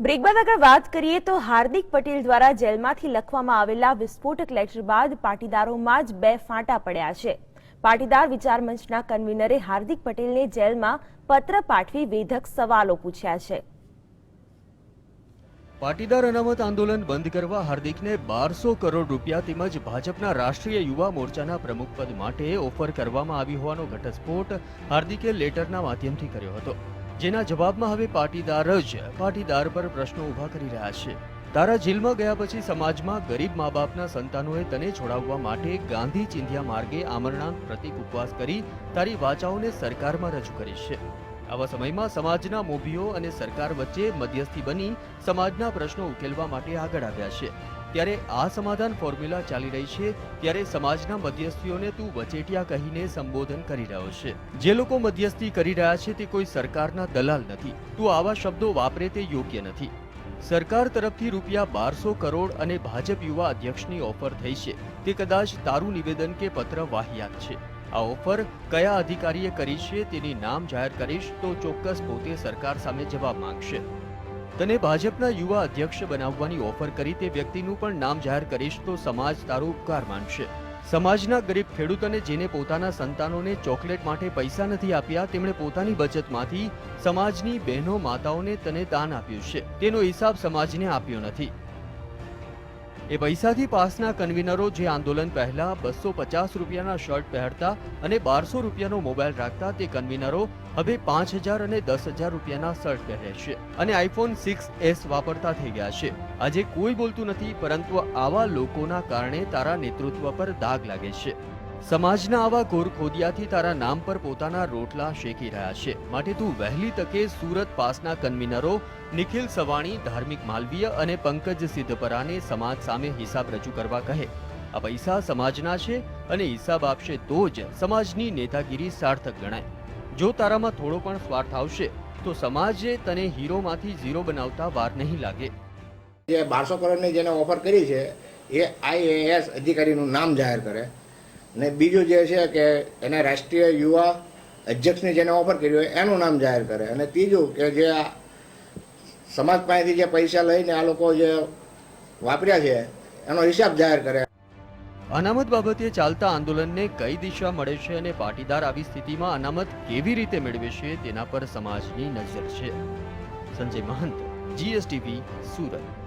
Break બાદ આગળ વાત કરીએ તો હાર્દિક પટેલ દ્વારા જેલમાંથી લખવામાં આવેલા વિસ્ફોટક લેટર બાદ પાટીદારોમાં જ બે ફાંટા પડ્યા છે। પાટીદાર વિચાર મંચના કન્વીનરે હાર્દિક પટેલને જેલમાં પત્ર પાઠવી વેધક સવાલો પૂછ્યા છે। પાટીદાર અનામત આંદોલન બંધ કરવા હાર્દિકને 1200 કરોડ રૂપિયા તેમજ ભાજપના રાષ્ટ્રીય યુવા મોરચાના પ્રમુખ પદ માટે ઓફર કરવામાં આવી હોવાનો ઘટસ્ફોટ હાર્દિકે લેટરના માધ્યમથી કર્યો હતો, જેના જવાબમાં હવે પાટીદાર જ પાટીદાર પર પ્રશ્નો ઊભા કરી રહ્યા છે। તારા જેલમાં ગયા પછી સમાજમાં ગરીબ મા બાપના સંતાનોએ તને છોડાવવા માટે ગાંધી ચિંધ્યા માર્ગે આમરણાંત પ્રતિક ઉપવાસ કરી તારી વાચાઓને સરકારમાં રજૂ કરી છે। આવા સમયમાં સમાજના મોભીઓ અને સરકાર વચ્ચે મધ્યસ્થી બની સમાજના પ્રશ્નો ઉકેલવા માટે આગળ આવ્યા છે। ત્યારે આ સમાધાન ફોર્મ્યુલા ચાલી રહી છે, ત્યારે સમાજના મધ્યસ્થીઓને તું વચેટિયા કહીને સંબોધન કરી રહ્યો છે। જે લોકો મધ્યસ્થી કરી રહ્યા છે તે કોઈ સરકારના દલાલ નથી। તું આવા શબ્દો વાપરે તે યોગ્ય નથી। સરકાર તરફથી રૂપિયા 1200 કરોડ અને ભાજપ યુવા અધ્યક્ષની ઓફર થઈ છે, તે કદાચ તારું નિવેદન કે પત્ર વાહિયાત છે। આ ઓફર કયા અધિકારીએ કરી છે તેની નામ જાહેર કરીશ તો ચોક્કસ પોતે સરકાર સામે જવાબ માંગશે। તને ભાજપના યુવા અધ્યક્ષ બનાવવાની ઓફર કરી તે વ્યક્તિનું પણ નામ જાહેર કરીશ તો સમાજ તારો ઉપકાર માનશે। સમાજના ગરીબ ખેડૂતોને જેને પોતાના સંતાનોને ચોકલેટ માટે પૈસા નથી આપ્યા, તેમણે પોતાની બચતમાંથી સમાજની બહેનો માતાઓને તને દાન આપ્યું છે, તેનો હિસાબ સમાજને આપ્યો નથી। એ પૈસાથી પાસના કન્વીનરો જે આંદોલન પહેલા 250 રૂપિયાના શર્ટ પહેરતા અને 1200 રૂપિયાનો મોબાઈલ રાખતા, તે કન્વીનરો હવે 5000 અને 10000 રૂપિયાના શર્ટ પહેરે છે અને આઈફોન 6s વાપરતા થઈ ગયા છે। આજે કોઈ બોલતું નથી, પરંતુ આવા લોકોના કારણે તારા નેતૃત્વ પર દાગ લાગે છે। સમાજના આવા ગોરખોદિયાથી તારા નામ પર પોતાના રોટલા શેકી રહ્યા છે। માટે તું વહેલી તકે સુરત પાસના કન્વીનરો નિખિલ સવાણી, ધાર્મિક માલવીય અને પંકજ સિદ્ધપરાને સમાજ સામે હિસાબ રજૂ કરવા કહે। આ પૈસા સમાજના છે અને હિસાબ આપશે તો જ સમાજની નેતાગીરી સાર્થક ગણાય। જો તારામાં થોડો પણ સ્વાર્થ આવશે તો સમાજે તને હીરોમાંથી ઝીરો બનાવતા વાર નહીં લાગે। જે 1200 કરોડની જેને ઓફર કરી છે એ IAS અધિકારીનું નામ જાહેર કરે, અને બીજું જે છે કે એને રાષ્ટ્રીય યુવા અધ્યક્ષની જેને ઓફર કરી હોય એનું નામ જાહેર કરે, અને ત્રીજું કે જે આ સમાજ પાસેથી જે પૈસા લઈને આ લોકો જે વાપર્યા છે એનો હિસાબ જાહેર કરે। અનામત બાબતે ચાલતા આંદોલનને કઈ દિશા મળે છે અને પાટીદાર આવી સ્થિતિમાં અનામત કેવી રીતે મેળવે છે તેના પર સમાજની નજર છે। સંજય મહંત, GSTV, સુરત।